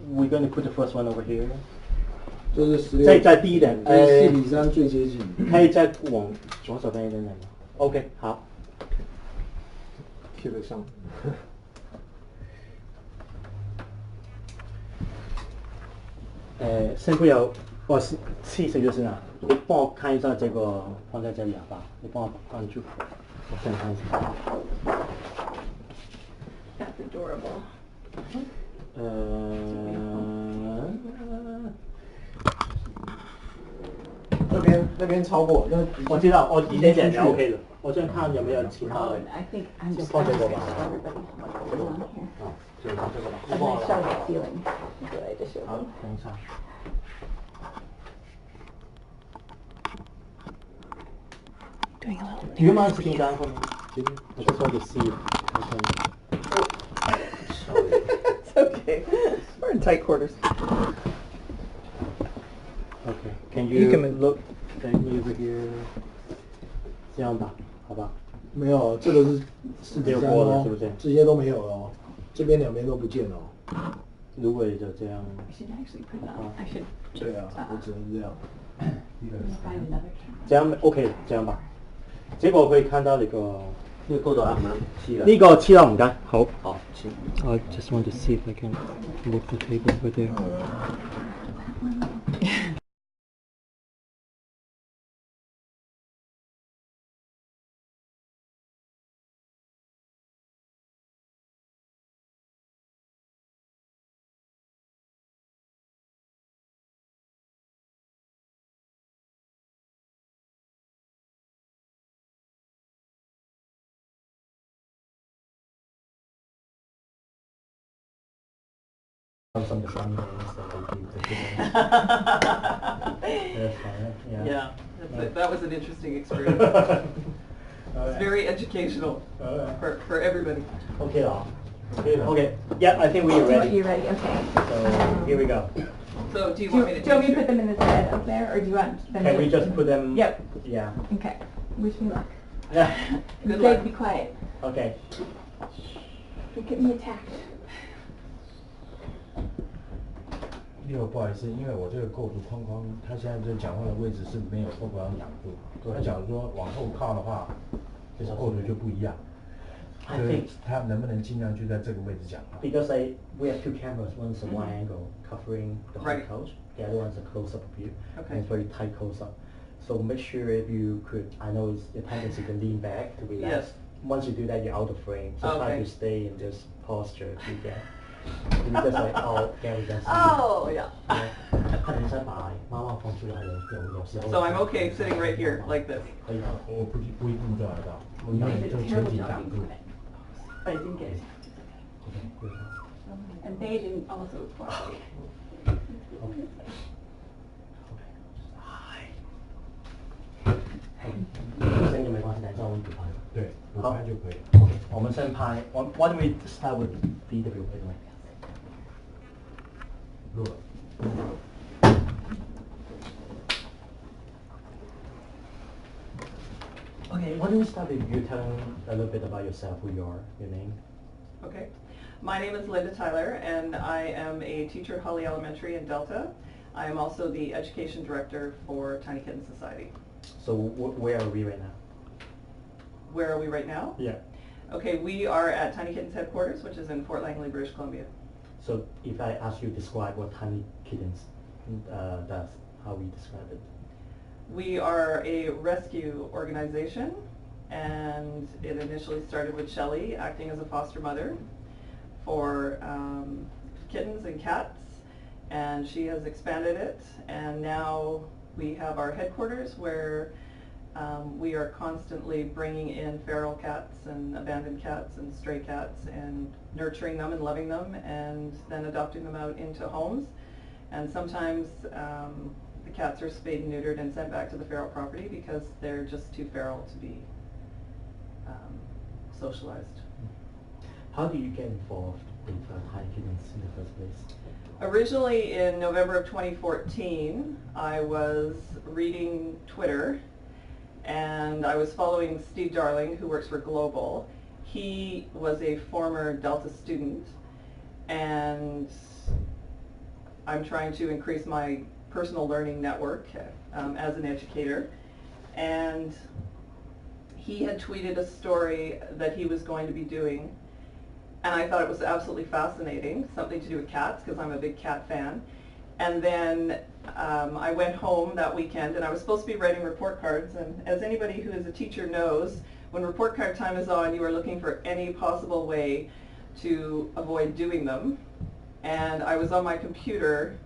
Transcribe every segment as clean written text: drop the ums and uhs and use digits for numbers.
we're going to put the first one over here. 就是再低一点4比3最接近。可以再往左手边一点点吗 ？OK， 好。贴得上。先不要，我气息就是啊，你帮我看一下这个放在这里好吧？你帮我关注，我先看一下。That's adorable. 那边超过，那我知道，我一点点就 OK 了。我先看有没有其他的。I think I'm 先 just 放这个吧。 everybody what's going on here. 就拿这个吧。 I'm going to show the ceiling. Good, I just showed 好， them. 等一下。Doing a little. Do you mind sitting down for me? I just want to see if I can. Sorry. It's okay. We're in tight quarters. Okay. Can You you can look? Can you over here? 这样吧，好吧。没有，这个是4比3过了，哦，是不是？这些都没有了哦，这边两边都不见了哦。如果就这样。 I should actually put that. I should 对啊，我只能这样。 find another camera. 这样 OK， 这样吧。结果可以看到那个。 呢個高度啱唔啱？黐啦。呢個黐啦，唔該。好。哦，黐。I just want to see if I can move the table over there. Some design Yeah, that was an interesting experience. It's very educational for everybody. Okay 啦。Okay. Yeah, I think we're ready. You're ready. Okay. So here we go. So do you want me to put them in the bed up there, or do you want them? Can we just put them? Yep. Yeah. Okay. Wish me luck. Yeah. Good luck. Be quiet. Okay. Don't get me attacked. 不好意思，因为我这个构筑框框，它现在这讲话的位置是没有后方挡住。他假如说往后靠的话，这个构筑就不一样。所以他能不能尽量就在这个位置讲话 Because we have two cameras. One's a wide angle covering the whole couch. The other one's a close-up view. Okay. And it's very tight close-up. So make sure if you could, I know it's your tendency to lean back to relax. Yes. Once you do that, you're out of frame. So try to stay in this posture if you can. You just like, oh, Gary doesn't. Oh, yeah. So I'm okay sitting right here like this. 我不一定做得到，因为就前提挡住。 I didn't get it. And they didn't also fly. Okay. 声就没关系，等一下我们补拍。对，补拍就可以。OK， 我们先拍。Why don't we start with VW anyway? Good. Okay, why don't we start with you telling a little bit about yourself, who you are, your name? Okay. My name is Lynda Tyler, and I am a teacher at Holly Elementary in Delta. I am also the education director for Tiny Kitten Society. So where are we right now? Where are we right now? Yeah. Okay, we are at Tiny Kittens headquarters, which is in Fort Langley, British Columbia. So if I ask you to describe what Tiny Kittens does, how we describe it? We are a rescue organization, and it initially started with Shelley acting as a foster mother for kittens and cats, and she has expanded it, and now we have our headquarters where we are constantly bringing in feral cats and abandoned cats and stray cats and nurturing them and loving them and then adopting them out into homes. And sometimes the cats are spayed and neutered and sent back to the feral property because they're just too feral to be socialized. How do you get involved with Tiny Kittens in the first place? Originally in November of 2014, I was reading Twitter and I was following Steve Darling, who works for Global. He was a former Delta student, and I'm trying to increase my personal learning network as an educator. And he had tweeted a story that he was going to be doing, and I thought it was absolutely fascinating, something to do with cats, because I'm a big cat fan. And then I went home that weekend, and I was supposed to be writing report cards, and as anybody who is a teacher knows, when report card time is on, you are looking for any possible way to avoid doing them. And I was on my computer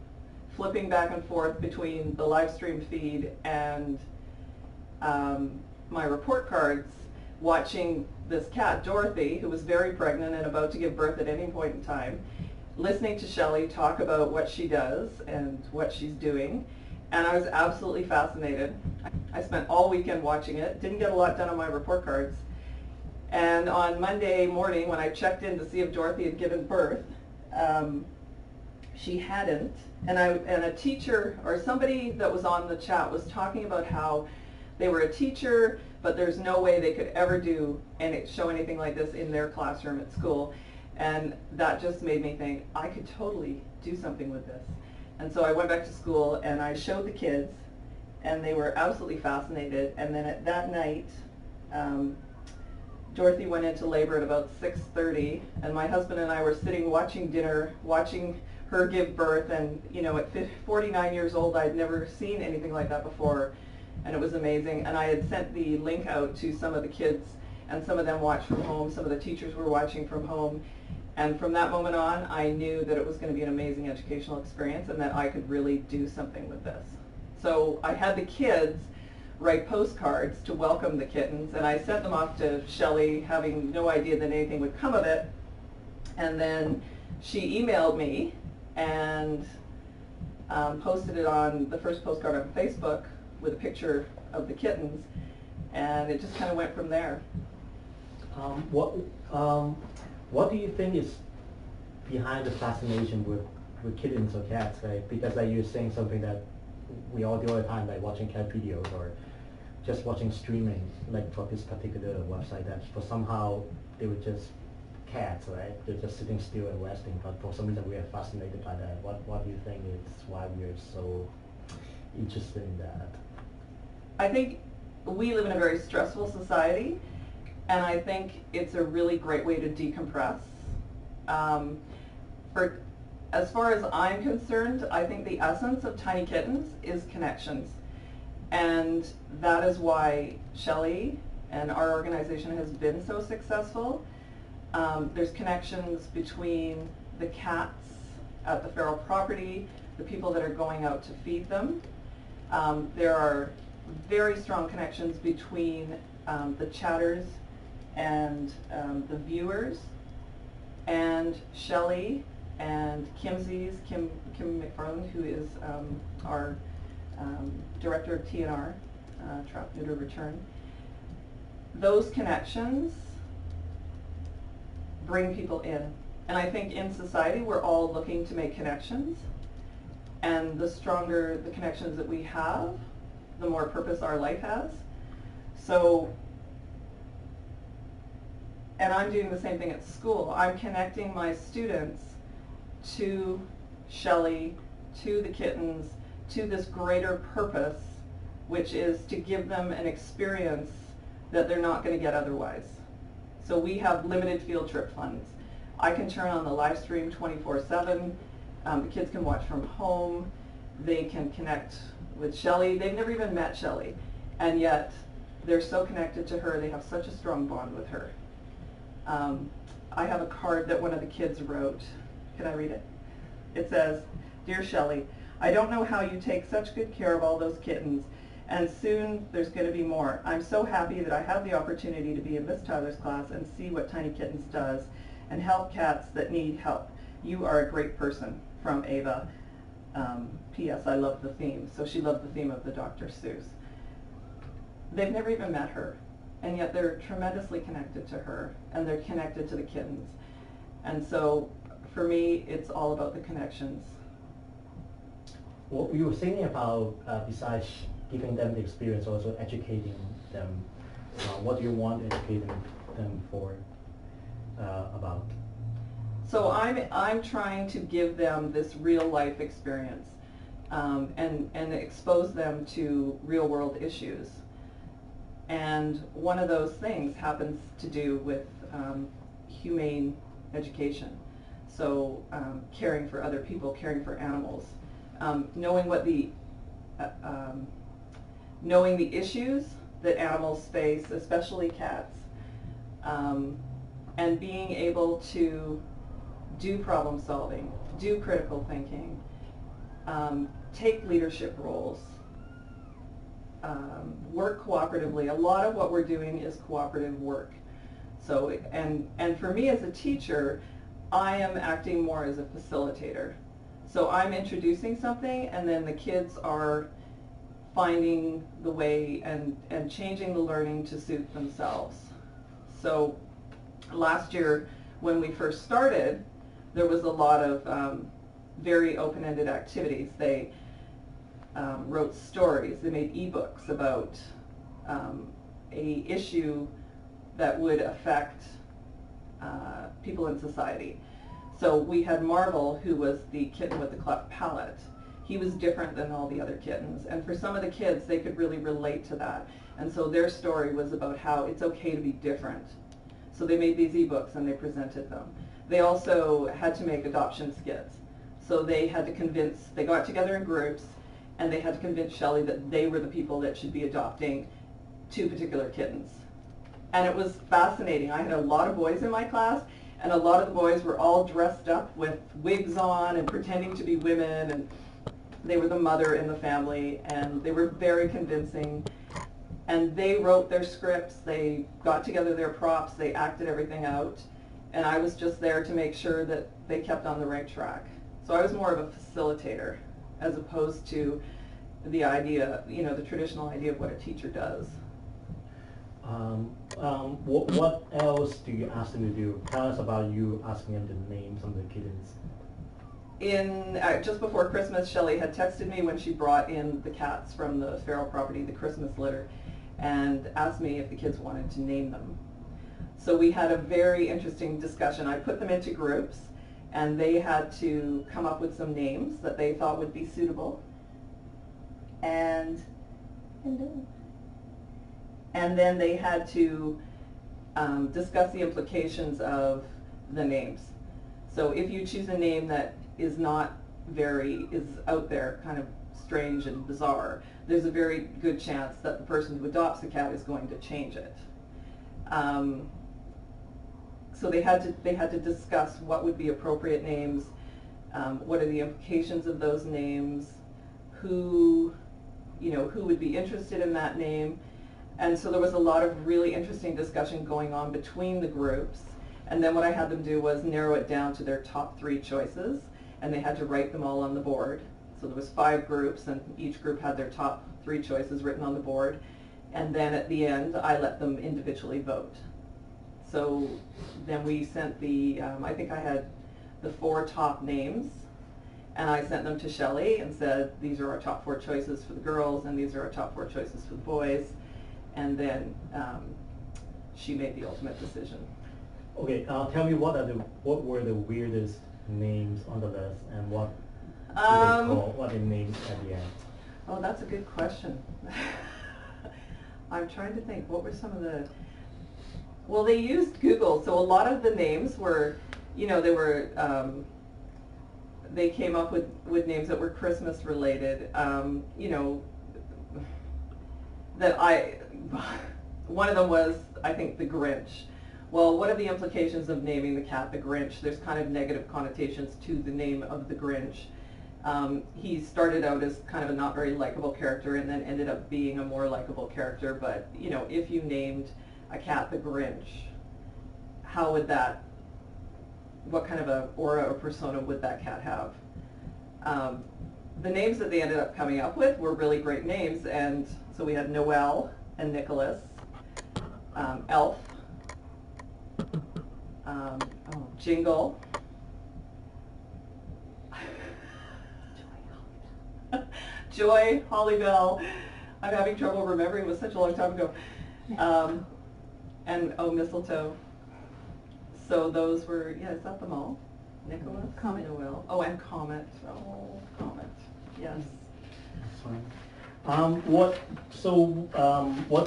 flipping back and forth between the live stream feed and my report cards, watching this cat, Dorothy, who was very pregnant and about to give birth at any point in time, listening to Shelley talk about what she does and what she's doing, and I was absolutely fascinated. I spent all weekend watching it, didn't get a lot done on my report cards, and on Monday morning when I checked in to see if Dorothy had given birth, she hadn't, and a teacher or somebody that was on the chat was talking about how they were a teacher, but there's no way they could ever show anything like this in their classroom at school. And that just made me think, I could totally do something with this. And so I went back to school and I showed the kids, and they were absolutely fascinated. And then at that night, Dorothy went into labor at about 6:30, and my husband and I were sitting watching dinner, watching her give birth. And you know, at 49 years old, I'd never seen anything like that before, and it was amazing. And I had sent the link out to some of the kids, and some of them watched from home, some of the teachers were watching from home. And from that moment on, I knew that it was going to be an amazing educational experience and that I could really do something with this. So I had the kids write postcards to welcome the kittens, and I sent them off to Shelley, having no idea that anything would come of it. And then she emailed me and posted it on the first postcard on Facebook with a picture of the kittens, and it just kind of went from there. What do you think is behind the fascination with kittens or cats? Right? Because like you're saying something that we all do all the time, like watching cat videos or just watching streaming, like for this particular website, that for somehow they were just cats, right? They're just sitting still and resting, but for some reason we are fascinated by that. What do you think is why we are so interested in that? I think we live in a very stressful society, and I think it's a really great way to decompress. As far as I'm concerned, I think the essence of Tiny Kittens is connections. And that is why Shelley and our organization has been so successful. There's connections between the cats at the feral property, the people that are going out to feed them. There are very strong connections between the chatters and the viewers, and Shelley and Kim McFarland, who is our director of TNR, Trap, Neuter, Return. Those connections bring people in. And I think in society we're all looking to make connections, and the stronger the connections that we have, the more purpose our life has. So, and I'm doing the same thing at school. I'm connecting my students to Shelley, to the kittens, to this greater purpose, which is to give them an experience that they're not going to get otherwise. So we have limited field trip funds. I can turn on the live stream 24/7. The kids can watch from home. They can connect with Shelley. They've never even met Shelley, and yet they're so connected to her. They have such a strong bond with her. I have a card that one of the kids wrote. Can I read it? It says, "Dear Shelley, I don't know how you take such good care of all those kittens, and soon there's going to be more. I'm so happy that I have the opportunity to be in Miss Tyler's class and see what Tiny Kittens does and help cats that need help. You are a great person." From Ava. P.S. I love the theme. So she loved the theme of the Dr. Seuss. They've never even met her, and yet they're tremendously connected to her, and they're connected to the kittens. And so for me, it's all about the connections. Well, you were thinking about, besides giving them the experience, also educating them. What do you want to educate them for, about? So I'm trying to give them this real life experience and expose them to real world issues. And one of those things happens to do with humane education. So caring for other people, caring for animals, knowing what knowing the issues that animals face, especially cats, and being able to do problem solving, do critical thinking, take leadership roles, work cooperatively. A lot of what we're doing is cooperative work. So, and for me as a teacher, I am acting more as a facilitator. So I'm introducing something, and then the kids are finding the way and changing the learning to suit themselves. So last year when we first started, there was a lot of very open-ended activities. They wrote stories, they made ebooks about a issue that would affect people in society. So we had Marvel, who was the kitten with the cleft palate. He was different than all the other kittens, and for some of the kids they could really relate to that, and so their story was about how it's okay to be different. So they made these ebooks and they presented them. They also had to make adoption skits, so they had to convince, they got together in groups and they had to convince Shelley that they were the people that should be adopting 2 particular kittens. And it was fascinating. I had a lot of boys in my class, and a lot of the boys were all dressed up with wigs on and pretending to be women, and they were the mother in the family, and they were very convincing. And they wrote their scripts, they got together their props, they acted everything out, and I was just there to make sure that they kept on the right track. So I was more of a facilitator as opposed to the idea, you know, the traditional idea of what a teacher does. What else do you ask them to do? Tell us about you asking them to name some of the kittens. Just before Christmas, Shelley had texted me when she brought in the cats from the feral property, the Christmas litter, and asked me if the kids wanted to name them. So we had a very interesting discussion. I put them into groups, and they had to come up with some names that they thought would be suitable. And then they had to discuss the implications of the names. So if you choose a name that is not is out there, kind of strange and bizarre, there's a very good chance that the person who adopts the cat is going to change it. So they had to discuss what would be appropriate names, what are the implications of those names, who would be interested in that name. And so there was a lot of really interesting discussion going on between the groups. And then what I had them do was narrow it down to their top 3 choices, and they had to write them all on the board. So there was 5 groups, and each group had their top 3 choices written on the board. And then at the end, I let them individually vote. So then we sent I think I had the 4 top names, and I sent them to Shelley and said, these are our top 4 choices for the girls, and these are our top 4 choices for the boys. And then she made the ultimate decision. Okay, tell me what were the weirdest names on the list, and what they named at the end? Oh, that's a good question. I'm trying to think, what were some of the... Well, they used Google, so a lot of the names were, they came up with names that were Christmas related, one of them was, I think, the Grinch. Well, what are the implications of naming the cat the Grinch? There's kind of negative connotations to the name of the Grinch. He started out as kind of a not very likable character and then ended up being a more likable character, but, if you named a cat the Grinch, what kind of a aura or persona would that cat have? The names that they ended up coming up with were really great names, and so we had Noel and Nicholas, Elf, Jingle, Joy, Holly Bell. I'm having trouble remembering, it was such a long time ago. And Mistletoe. So those were, is that them all? Nicholas, Comet. Noel. Oh, and Comet. Oh, Comet. Yes. That's fine. What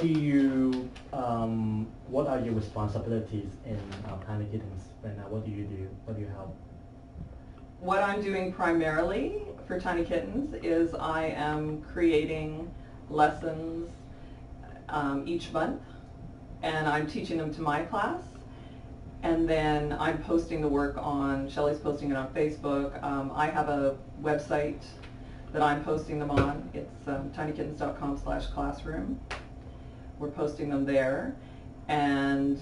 do you, what are your responsibilities in Tiny Kittens right now? What do you do? What do you help? What I'm doing primarily for Tiny Kittens is I am creating lessons each month, and I'm teaching them to my class, and then I'm posting the work on, Shelley's posting it on Facebook. I have a website that I'm posting them on. It's tinykittens.com/classroom. We're posting them there, and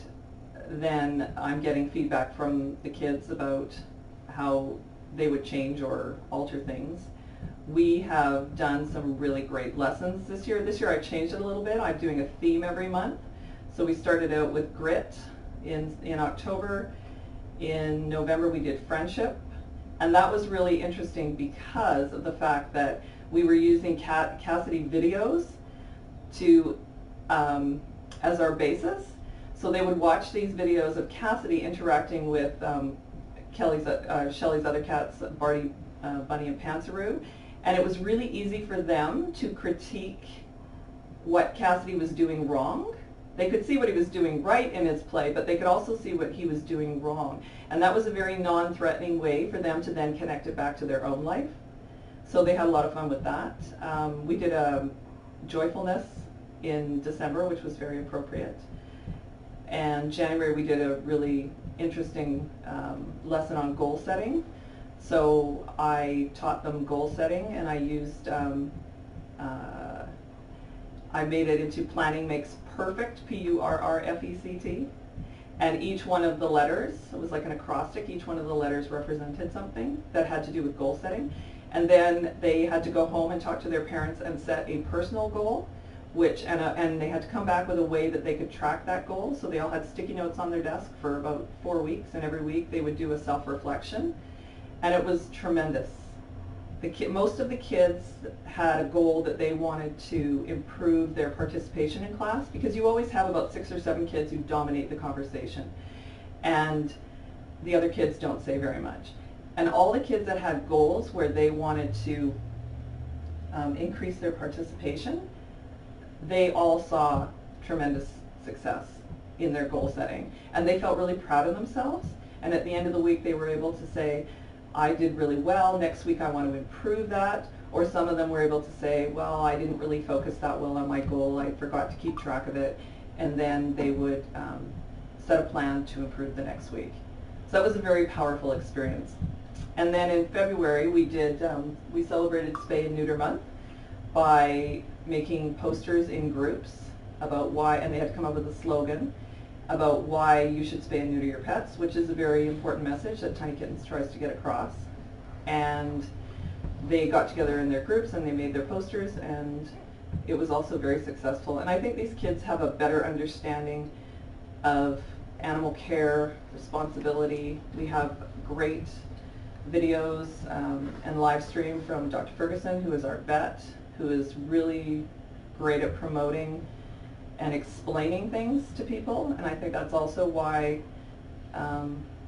then I'm getting feedback from the kids about how they would change or alter things. We have done some really great lessons this year. This year I changed it a little bit. I'm doing a theme every month. So we started out with grit in October. In November we did friendship. And that was really interesting because of the fact that we were using Cassidy videos to as our basis. So they would watch these videos of Cassidy interacting with Shelley's other cats, Barty, Bunny, and Pantsaroo. And it was really easy for them to critique what Cassidy was doing wrong. They could see what he was doing right in his play, but they could also see what he was doing wrong. And that was a very non-threatening way for them to then connect it back to their own life. So they had a lot of fun with that. We did a joyfulness in December, which was very appropriate. And January we did a really interesting lesson on goal setting. So I taught them goal setting, and I used, I made it into Planning Makes Perfect, P-U-R-R-F-E-C-T. And each one of the letters, it was like an acrostic, each one of the letters represented something that had to do with goal setting. And then they had to go home and talk to their parents and set a personal goal, and they had to come back with a way that they could track that goal. So they all had sticky notes on their desk for about 4 weeks, and every week they would do a self-reflection. And it was tremendous. Most of the kids had a goal that they wanted to improve their participation in class, because you always have about 6 or 7 kids who dominate the conversation, and the other kids don't say very much. And all the kids that had goals where they wanted to increase their participation, they all saw tremendous success in their goal setting, and they felt really proud of themselves. And at the end of the week they were able to say, I did really well, next week I want to improve that. Or some of them were able to say, well, I didn't really focus that well on my goal, I forgot to keep track of it. And then they would set a plan to improve the next week. So that was a very powerful experience. And then in February we celebrated Spay and Neuter Month by making posters in groups about why, and they had to come up with a slogan about why you should spay and neuter your pets, which is a very important message that Tiny Kittens tries to get across. And they got together in their groups and they made their posters, and it was also very successful. And I think these kids have a better understanding of animal care, responsibility. We have great videos and live stream from Dr. Ferguson, who is our vet, who is really great at promoting and explaining things to people. And I think that's also why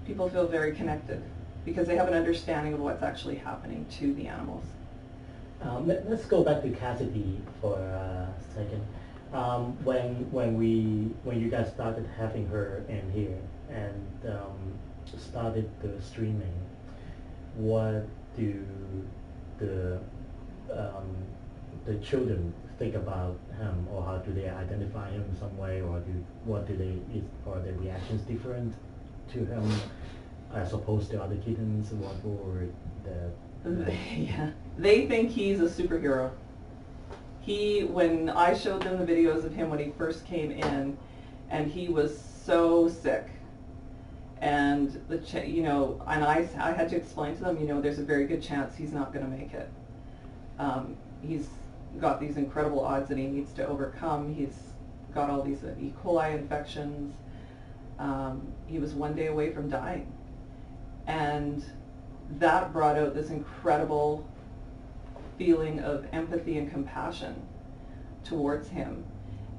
people feel very connected, because they have an understanding of what's actually happening to the animals. Let's go back to Cassidy for a second. When you guys started having her in here and started the streaming, what do the children think about him, or how do they identify him in some way, or are their reactions different to him as opposed to other kittens, Yeah, they think he's a superhero. When I showed them the videos of him when he first came in, and he was so sick, and and I had to explain to them, there's a very good chance he's not going to make it. He's got these incredible odds that he needs to overcome. He's got all these E. coli infections. He was 1 day away from dying. And that brought out this incredible feeling of empathy and compassion towards him.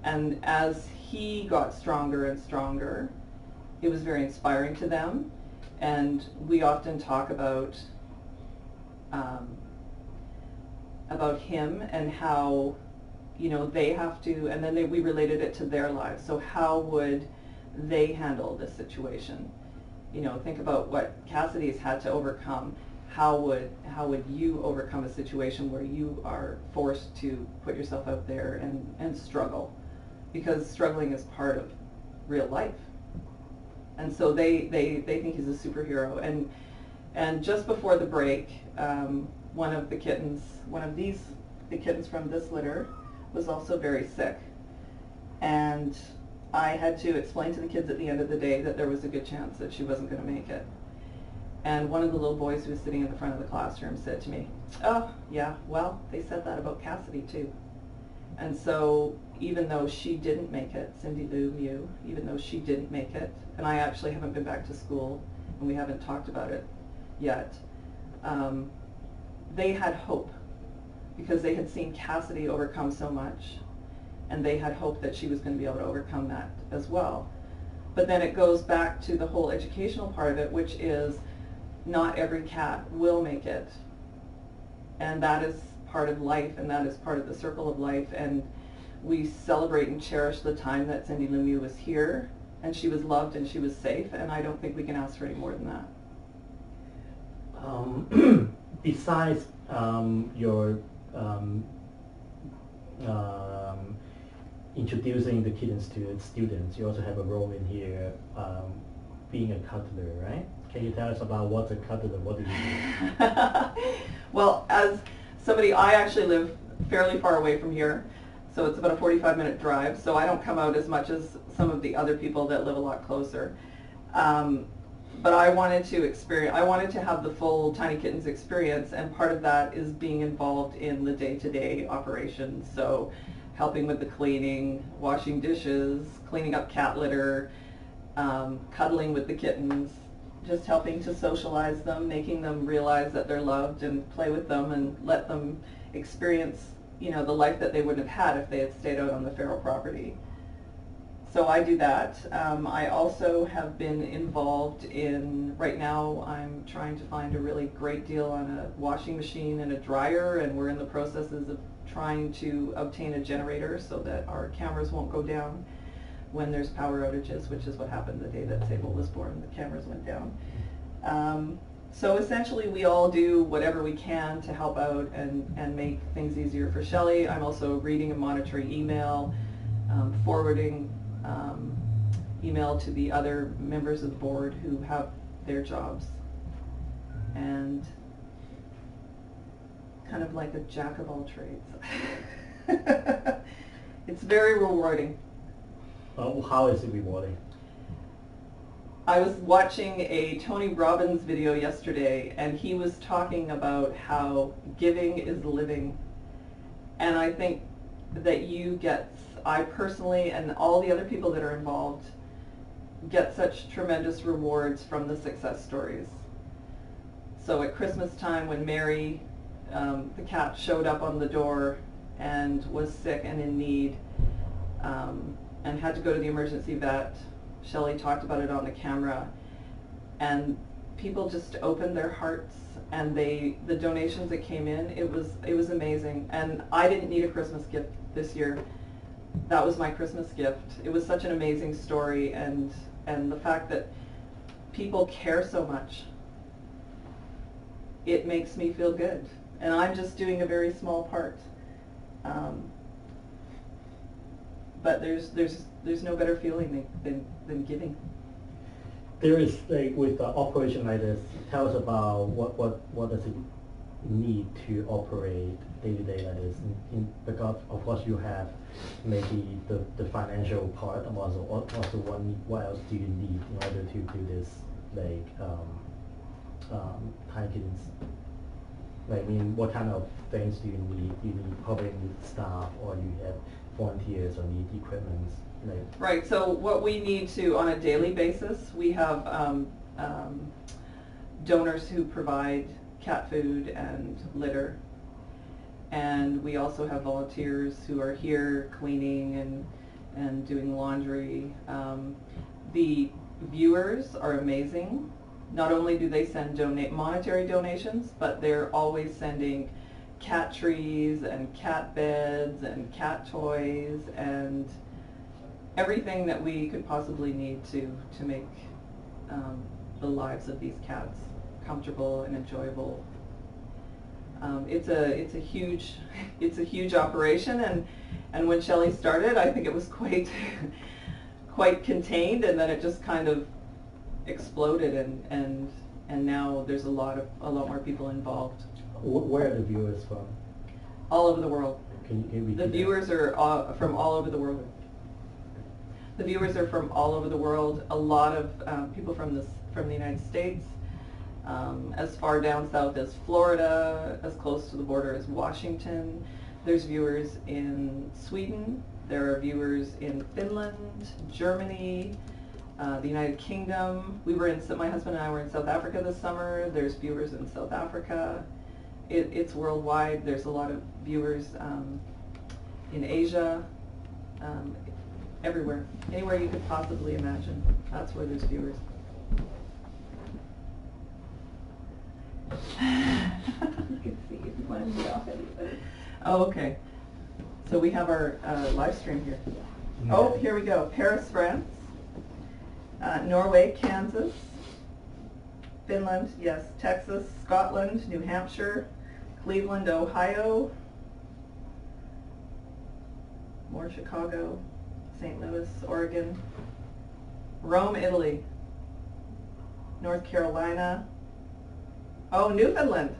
And as he got stronger and stronger, it was very inspiring to them. And we often talk about him and how, you know, they have to, and then we related it to their lives. So how would they handle this situation? You know, think about what Cassidy's had to overcome. How would you overcome a situation where you are forced to put yourself out there and struggle? Because struggling is part of real life. And so they think he's a superhero. And just before the break, one of the kittens from this litter was also very sick. And I had to explain to the kids at the end of the day that there was a good chance that she wasn't going to make it. And one of the little boys who was sitting in the front of the classroom said to me, "Oh, yeah, well, they said that about Cassidy too." And so even though she didn't make it, Cindy Lou Mew, even though she didn't make it, and I actually haven't been back to school and we haven't talked about it yet, they had hope because they had seen Cassidy overcome so much, and they had hope that she was going to be able to overcome that as well. But then it goes back to the whole educational part of it, which is not every cat will make it. And that is part of life, and that is part of the circle of life. And we celebrate and cherish the time that Cindy Lou Mew was here, and she was loved and she was safe, and I don't think we can ask for any more than that. Besides your introducing the kittens to students, you also have a role in here being a cuddler, right? Can you tell us about what's a cuddler? What do you do? Well, as somebody, I actually live fairly far away from here, so it's about a 45-minute drive, so I don't come out as much as some of the other people that live a lot closer. But I wanted to have the full Tiny Kittens experience, and part of that is being involved in the day-to-day operations. So helping with the cleaning, washing dishes, cleaning up cat litter, cuddling with the kittens, just helping to socialize them, making them realize that they're loved, and play with them and let them experience, you know, the life that they wouldn't have had if they had stayed out on the feral property. So I do that. I also have been involved in, right now I'm trying to find a really great deal on a washing machine and a dryer, and we're in the processes of trying to obtain a generator so that our cameras won't go down when there's power outages, which is what happened the day that Sable was born. The cameras went down. So essentially we all do whatever we can to help out and make things easier for Shelley. I'm also reading and monitoring email, forwarding email to the other members of the board who have their jobs, and kind of like a jack of all trades. It's very rewarding. How is it rewarding? I was watching a Tony Robbins video yesterday, and he was talking about how giving is living. And I think that I personally and all the other people that are involved get such tremendous rewards from the success stories. So at Christmas time, when Mary, the cat, showed up on the door and was sick and in need, and had to go to the emergency vet, Shelley talked about it on the camera, and people just opened their hearts, and the donations that came in, it was amazing. And I didn't need a Christmas gift this year. That was my Christmas gift. It was such an amazing story, and the fact that people care so much, it makes me feel good. And I'm just doing a very small part. But there's no better feeling than giving. There is, like, with the operation like this, tell us about what does it need to operate day-to-day like this, because of course you have maybe the financial part, and also what else do you need in order to do this, like Tiny Kittens? Like, I mean, what kind of things do you need? Do you need probably staff, or you have volunteers, or need equipment? Like, right, so what we need to, on a daily basis, we have donors who provide cat food and litter, and we also have volunteers who are here cleaning and doing laundry. The viewers are amazing. Not only do they send monetary donations, but they're always sending cat trees and cat beds and cat toys and everything that we could possibly need to make the lives of these cats comfortable and enjoyable. It's a huge operation, and when Shelley started, I think it was quite contained, and then it just kind of exploded, and now there's a lot more people involved. Where are the viewers from? All over the world. Can you repeat The that? viewers are from all over the world. The viewers are from all over the world. A lot of people from the United States, as far down south as Florida, as close to the border as Washington. There's viewers in Sweden. There are viewers in Finland, Germany, the United Kingdom. My husband and I were in South Africa this summer. There's viewers in South Africa. It's worldwide. There's a lot of viewers in Asia, everywhere. Anywhere you could possibly imagine. That's where there's viewers. You can see if you want to be off anything. Oh, okay. So we have our live stream here. Oh, here we go. Paris, France. Norway, Kansas. Finland, yes. Texas, Scotland, New Hampshire, Cleveland, Ohio. More Chicago, St. Louis, Oregon. Rome, Italy. North Carolina. Oh, Newfoundland.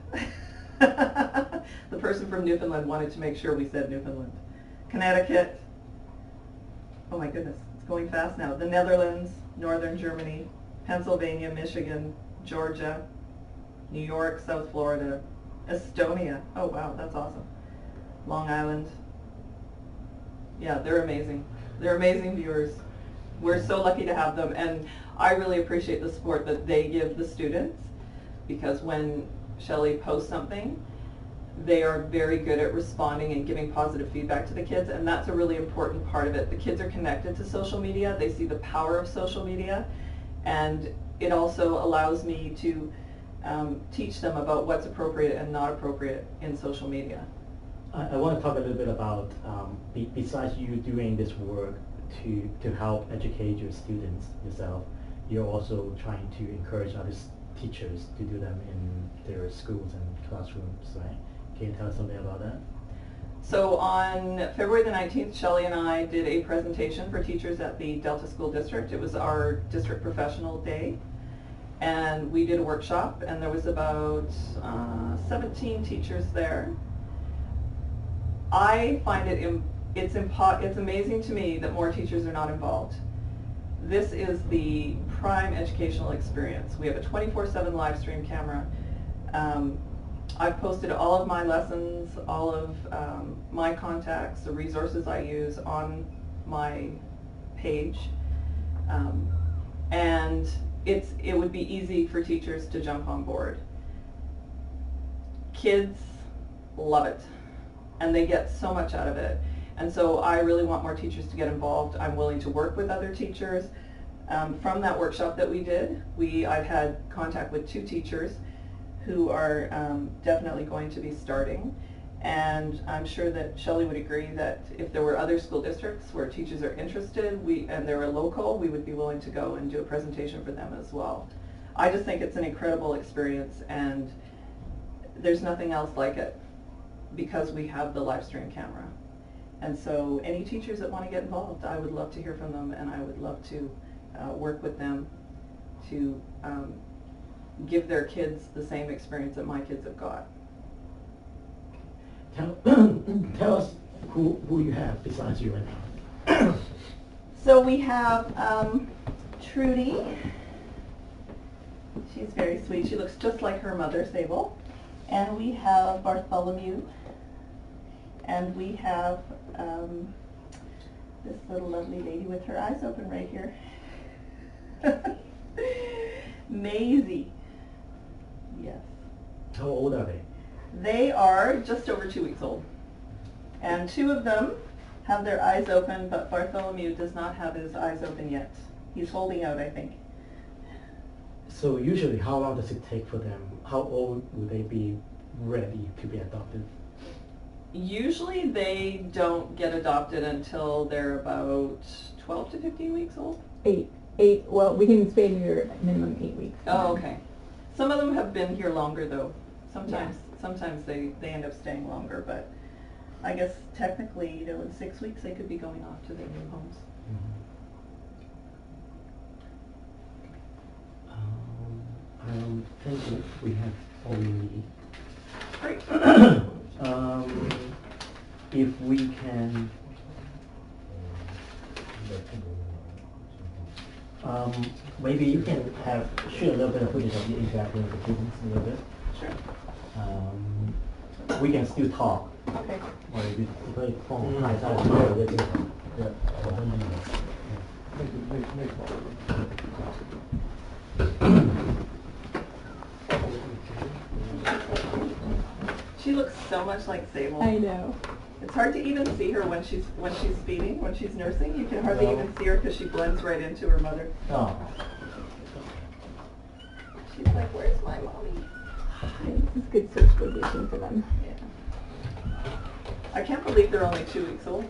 The person from Newfoundland wanted to make sure we said Newfoundland. Connecticut. Oh my goodness, it's going fast now. The Netherlands, Northern Germany, Pennsylvania, Michigan, Georgia, New York, South Florida, Estonia. Oh wow, that's awesome. Long Island. Yeah, they're amazing. They're amazing viewers. We're so lucky to have them, and I really appreciate the support that they give the students, because when Shelley posts something, they are very good at responding and giving positive feedback to the kids, and that's a really important part of it. The kids are connected to social media. They see the power of social media, and it also allows me to teach them about what's appropriate and not appropriate in social media. I want to talk a little bit about, besides you doing this work to help educate your students yourself, you're also trying to encourage other teachers to do them in their schools and classrooms, right? Can you tell us something about that? So on February the 19th, Shelley and I did a presentation for teachers at the Delta School District. It was our district professional day, and we did a workshop, and there was about 17 teachers there. I find it's amazing to me that more teachers are not involved. This is the prime educational experience. We have a 24/7 live stream camera. I've posted all of my lessons, all of my contacts, the resources I use on my page. And it would be easy for teachers to jump on board. Kids love it, and they get so much out of it. And so I really want more teachers to get involved. I'm willing to work with other teachers. From that workshop that we did, I've had contact with 2 teachers who are definitely going to be starting. And I'm sure that Shelley would agree that if there were other school districts where teachers are interested and they're local, we would be willing to go and do a presentation for them as well. I just think it's an incredible experience, and there's nothing else like it because we have the live stream camera. And so any teachers that want to get involved, I would love to hear from them, and I would love to work with them to give their kids the same experience that my kids have got. Tell us who you have besides you right now. So we have Trudy. She's very sweet. She looks just like her mother, Sable. And we have Bartholomew. And we have this little lovely lady with her eyes open right here. Maisie. Yes. How old are they? They are just over 2 weeks old. And 2 of them have their eyes open, but Bartholomew does not have his eyes open yet. He's holding out, I think. So usually, how long does it take for them? How old would they be ready to be adopted? Usually they don't get adopted until they're about 12 to 15 weeks old. Eight. Well, we can spay and neuter minimum 8 weeks. Oh, okay. Some of them have been here longer though. Sometimes they end up staying longer, but I guess technically, in 6 weeks they could be going off to their new homes. I think we have all we need. Great. If we can, maybe you can share a little bit of footage of you interacting with the kittens a little bit. Sure. We can still talk. Okay. 你可以放看一下我们的镜头。对，我跟你。She looks so much like Sable. I know. It's hard to even see her when she's feeding, when she's nursing. You can hardly even see her because she blends right into her mother. Oh. She's like, "Where's my mommy?" This is good socialization for them. Yeah. I can't believe they're only 2 weeks old.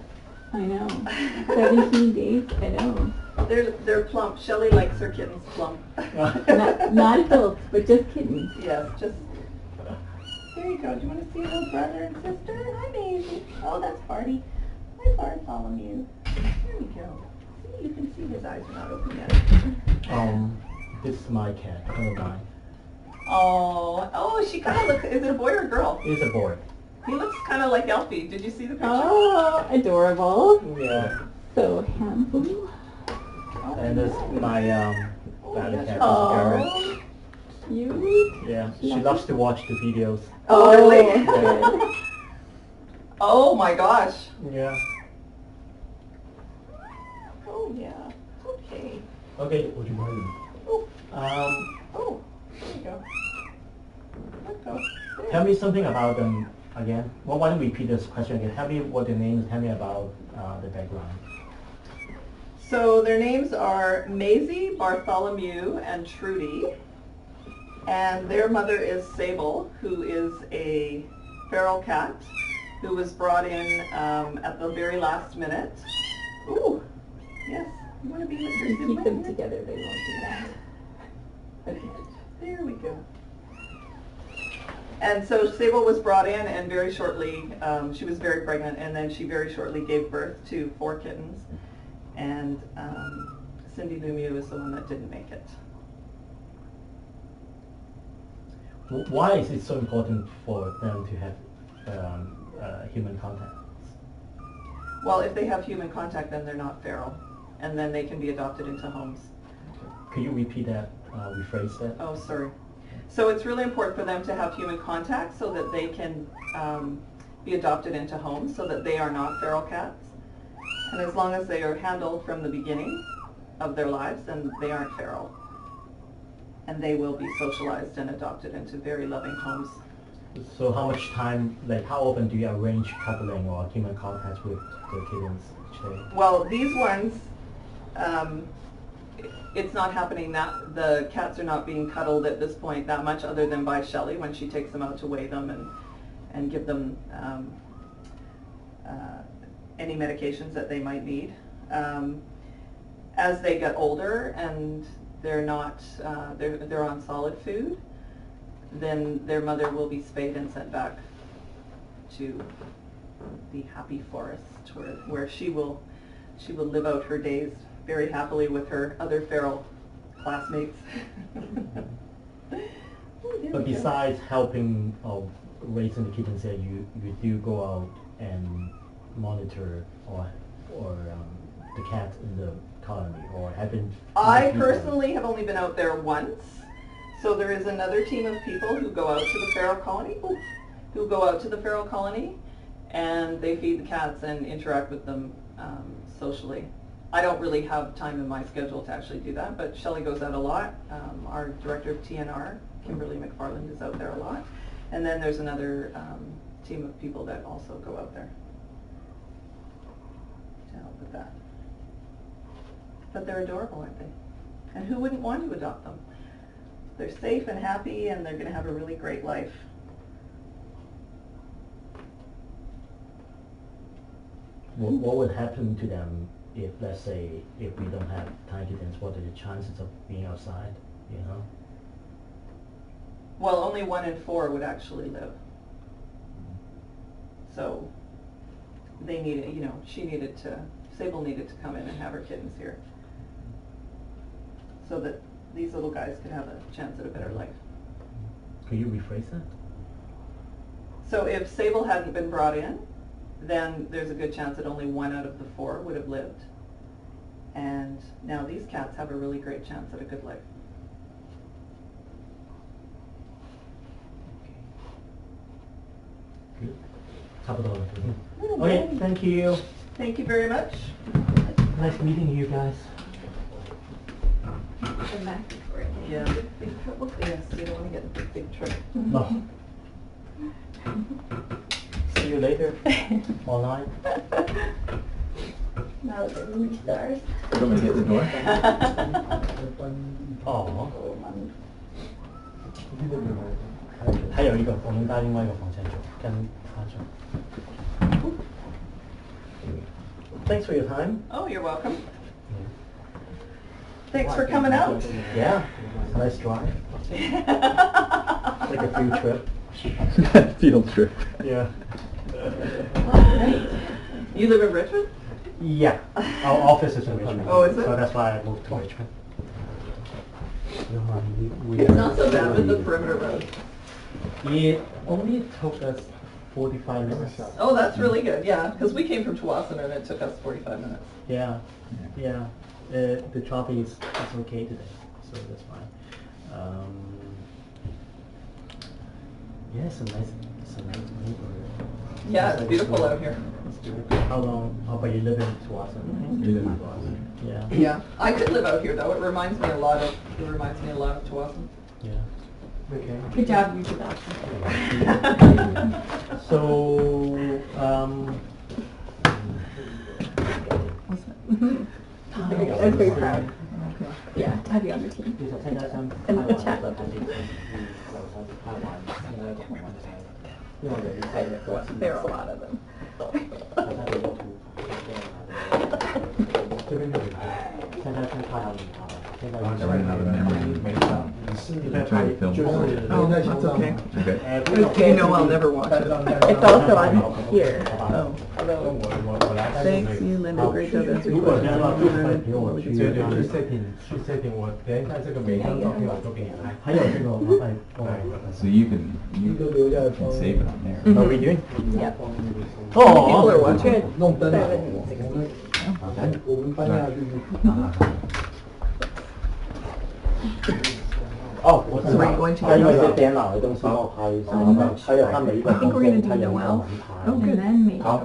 I know. 17 days. I know. They're plump. Shelley likes her kittens plump. Not adults, but just kittens. Yes, just. There you go. Do you want to see a little brother and sister? Hi, Maisie. Oh, that's Barty. Hi, Bartholomew. There we go. See, you can see his eyes are not open yet. This is my cat, mine. Oh, she kind of looks. Is it a boy or a girl? It's a boy. He looks kind of like Elfie. Did you see the picture? Oh, adorable. Yeah. So handsome. And this is my valley cat. Oh, cute. Yeah, she loves to watch the videos. Oh, really? Good. Oh my gosh. Yeah. Oh yeah. Okay. Okay, would you mind? Oh, Um, there you go. Let's go. There. Tell me something about them again. Well, why don't we repeat this question again? Tell me what their names. Tell me about the background. So their names are Maisie, Bartholomew, and Trudy. And their mother is Sable, who is a feral cat who was brought in at the very last minute. Ooh, yes. You want to be with your You keep them sibling? together, they won't do that. Okay. There we go. And so Sable was brought in, and very shortly, she was very pregnant, and then she very shortly gave birth to 4 kittens. And Cindy Lumiu is the one that didn't make it. Why is it so important for them to have human contact? Well, if they have human contact, then they're not feral, and then they can be adopted into homes. Could you repeat that, rephrase that? Oh, sorry. So it's really important for them to have human contact so that they can be adopted into homes, so that they are not feral cats. And as long as they are handled from the beginning of their lives, then they aren't feral. And they will be socialized and adopted into very loving homes. So how much time, like how often do you arrange cuddling or human contact with the kittens each day? Well, these ones, it's not happening that, the cats are not being cuddled at this point that much, other than by Shelley when she takes them out to weigh them and give them any medications that they might need. As they get older and they're not, they're on solid food, then their mother will be spayed and sent back to the happy forest where she will live out her days very happily with her other feral classmates. But besides helping raising the kittens, there you do go out and monitor or the cats in the colony, or have been. I personally have only been out there once. So there is another team of people who go out to the feral colony, and they feed the cats and interact with them socially. I don't really have time in my schedule to actually do that, but Shelley goes out a lot. Our director of TNR, Kimberly McFarland, is out there a lot. And then there's another team of people that also go out there to help with that. But they're adorable, aren't they? And who wouldn't want to adopt them? they're safe and happy, and they're going to have a really great life. What would happen to them if, let's say, if we don't have tiny kittens? What are the chances of being outside, you know? Well, only 1 in 4 would actually live. So they needed, you know, Sable needed to come in and have her kittens here, so that these little guys could have a chance at a better life. Could you rephrase that? So if Sable hadn't been brought in, then there's a good chance that only 1 out of the 4 would have lived. And now these cats have a really great chance at a good life. Good. Okay, thank you. Thank you very much. Nice meeting you guys. Yeah. Big trouble. Yes, you don't want to get in big trouble. No. See you later. Online. Now that they're movie stars. Want me to hit the door?哦。还有一个，我们到另外一个房间住，跟他住。Thanks for your time. Oh, you're welcome. Thanks for coming out. Yeah, nice drive. Like a field trip. Field trip. Yeah. Great. You live in Richmond? Yeah, our office is in Richmond. Oh, is it? So that's why I moved to Richmond. It's not so bad with the perimeter road. It only took us 45 minutes. Oh, that's really good, yeah, because we came from Tawasin and it took us 45 minutes. Yeah, yeah. The traffic is okay today, so that's fine. Yeah, it's a nice neighborhood. Yeah, it's beautiful out here. How about you live in Tawasin? Yeah. Yeah, I could live out here though. It reminds me a lot of Tawasin. Yeah. Okay. Good job, you did that. So, I was very proud. Yeah, to have you on the team. And the chat loved it. There are a lot of them. 现在是太阳现在 Trying to film. Oh, that's okay. Okay. Okay, no, I'll never watch it. It's also on here. Oh. Thanks, you, Linda. Great job answering 如果这样的话，就 questions. 会陪我去 setting 我等一下这个每张照片我都给你拍。还有这个麻烦跟我 So you can save it on there. Are we doing? Yep. People are watching. 弄灯啊，我们搬下去。哦，我知道， Were you going to 他有一些电脑的东西帮我拍一下，还有他每一个 I think we're gonna 房间 do 他有 Noel. 哦 And then maybe. 好，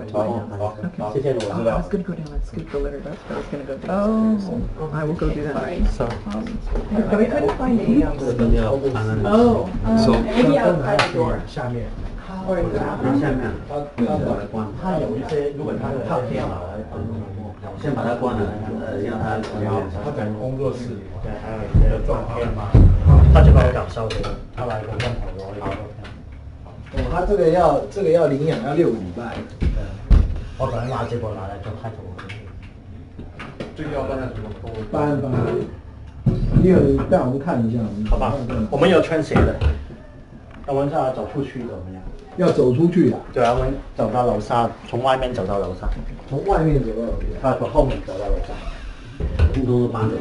谢谢你，我知 I 道 was。going to go down and scoop the litter. That's what I was going to go do. Oh, I will go do that. So, But we couldn't find a. 这个灯要安在那里。 Oh. So- Maybe outside the door. 下面 Or in the 下 bathroom. 面把它关，他有一些，如果他的电脑，先把它关了，让它他在工作室对，还有一些照片嘛，他就把我搞笑的，他来个问题我有个哦，他这个要领养要6个礼拜。我本来拿这个拿来做开头。这个要搬下去吗？搬，你有带我们看一下，好吧，我们有穿鞋的，我们是要走出去的，我们要走出去的，对啊，我们走到楼上，从外面走到楼上，从外面走到楼下。他从后面走到楼上，通通都搬走。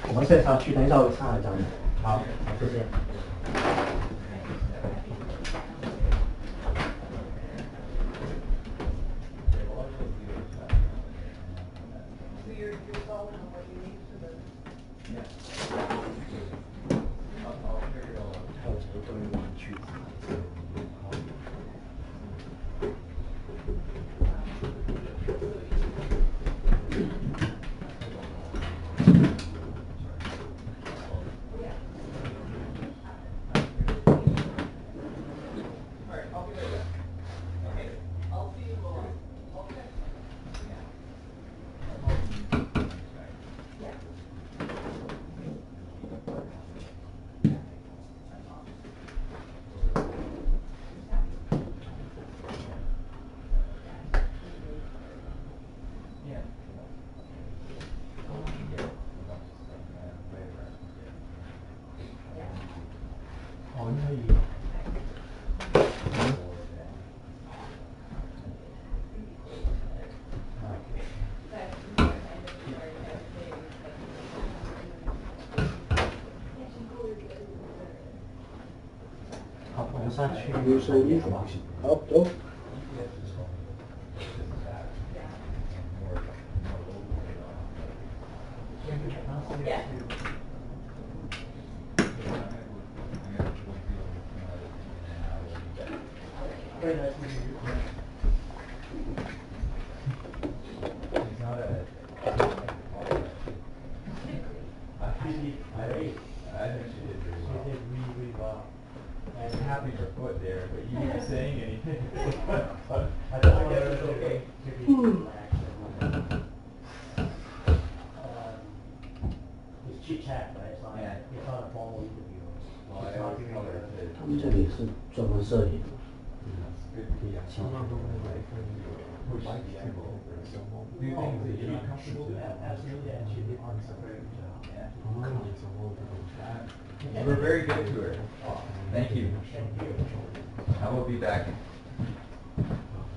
我们现在上去，等一下我上来找你。好，谢谢。还有这一堆玩具。上去没收衣服不行。好，走。I'm happy your foot there, but you weren't saying anything. I guess it's okay to be relaxed and it's chit chat, right? It's not, Yeah. it's not a formal interview. Well, I It's not always giving tell her a- that 他们这里是专门摄影的。 it's good to be push the envelope. Do things that you're not comfortable with. Absolutely, and she did a very good job. Yeah. You were very good to her. Thank you. Thank you. I will be back.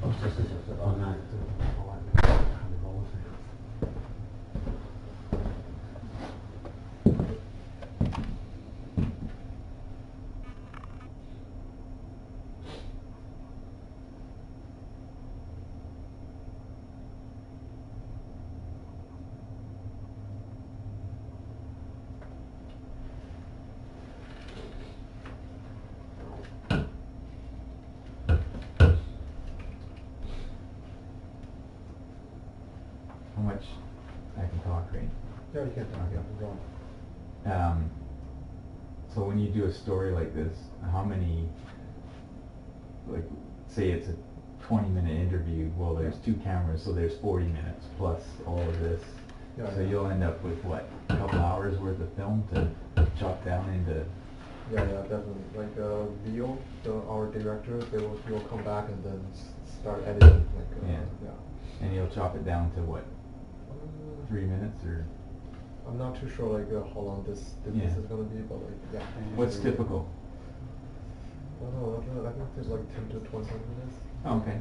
24小时online。How much I can talk, right? Yeah, you can talk, yeah, go on. So when you do a story like this, how many, like, say it's a 20-minute interview, well, there's 2 cameras, so there's 40 minutes plus all of this. Yeah, So yeah. you'll end up with what, a couple hours worth of film to chop down into? Yeah, definitely. Like Leo, our director, he'll come back and then start editing. Like, Yeah. And you'll chop it down to what, 3 minutes or? I'm not too sure like how long this Yeah. is gonna be, but like yeah. What's usually- typical? I don't know. I think there's like 10 to 20 minutes. Oh, okay.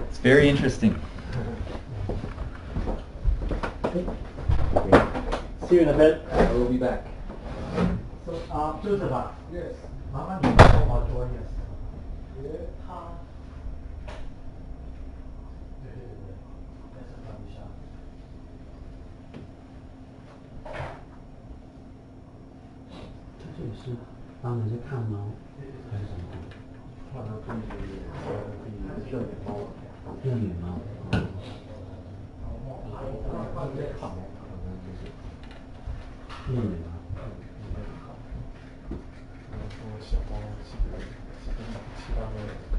It's very interesting. See you in a bit. I will be back. So, Joseph, Yes. 麻烦你帮我做一下。他。对，但是放一下。他这里是帮人家看猫还是什么？看到可以热脸猫。热脸猫。热脸猫。小猫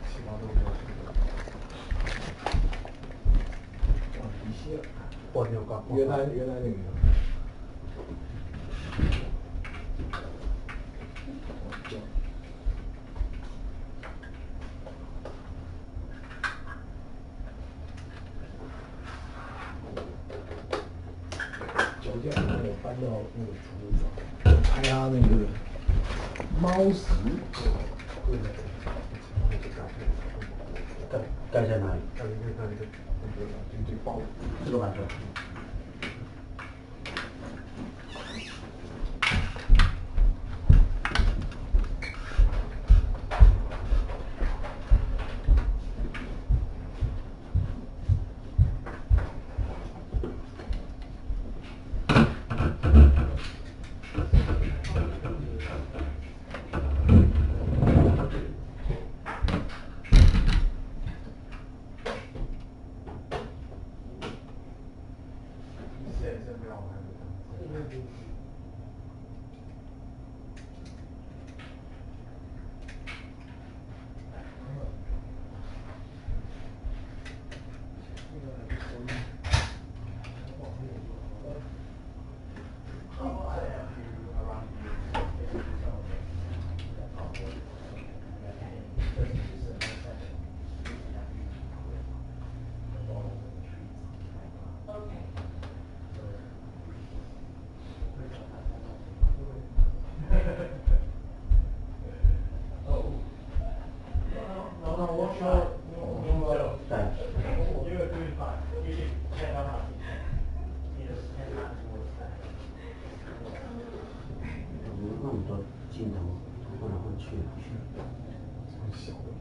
其他都没有什么。一些。我没有挂。原来那个。脚架让我搬到那个厨房，拍他那个猫屎。盖在哪里？看这个最爆。这个完成。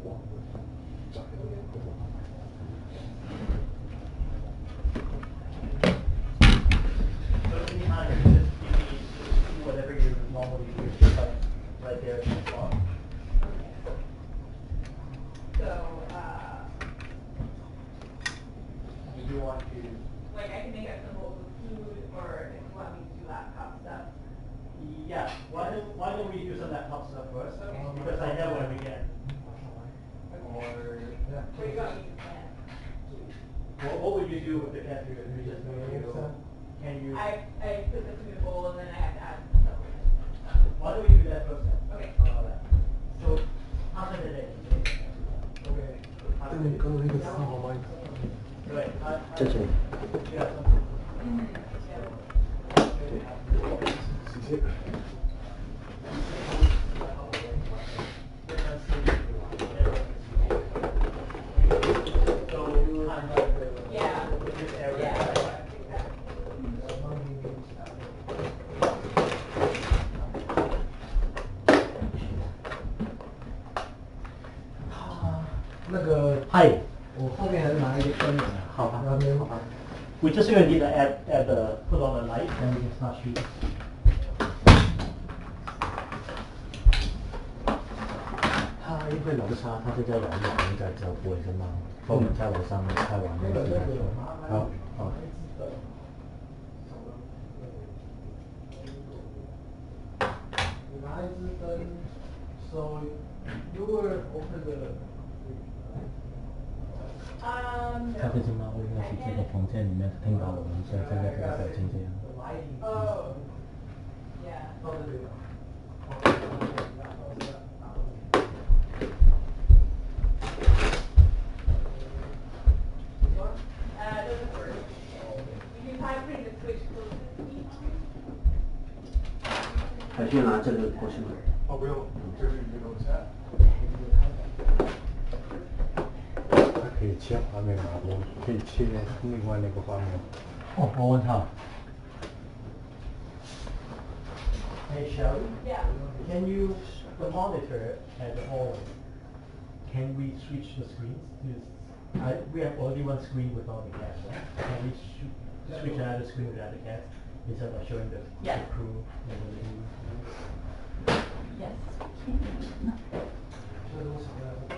网络找一个网。So anytime you just do whatever you normally do, just like right there in the spot. So, Do you want to? like I can make a simple food, or if you want me to do laptop stuff. Yeah. Why don't we do some laptop stuff first? Okay. Because I know when we get. Or What do you want me to plan? what would you do with the cat food? You just can you? I put the food in a bowl and then I have to add some stuff with it. Why don't we do that first then? Okay. So after the day. Okay. 那你刚才那个词好吗？对，这是谢谢。Yeah. Yeah. Hi. 我后面还拿一个灯呢。好吧，那边好吧。We just gonna need to add the put on the light and we can start shooting. 他因为楼差，他就在楼下应该就不会这么。我们在楼上拍完那个。好，好。你拿一支灯，so you will open the 他这只猫应该是这个房间里面听到我们现在这个表情这样。Oh. Yeah. Doesn't work. You can try putting the switch closest to me. 还是拿这个过去吗？哦，不用，就是一个楼下。它可以切画面吗？我可以切另外那个画面。哦，我问他。Hey Shelly. Yeah. Can you the monitor at the hallway? Can we switch the screens? We have only one screen with all the cats, right? Can we switch another screen without the cats instead of showing the crew and the Yes. 这都什么呀？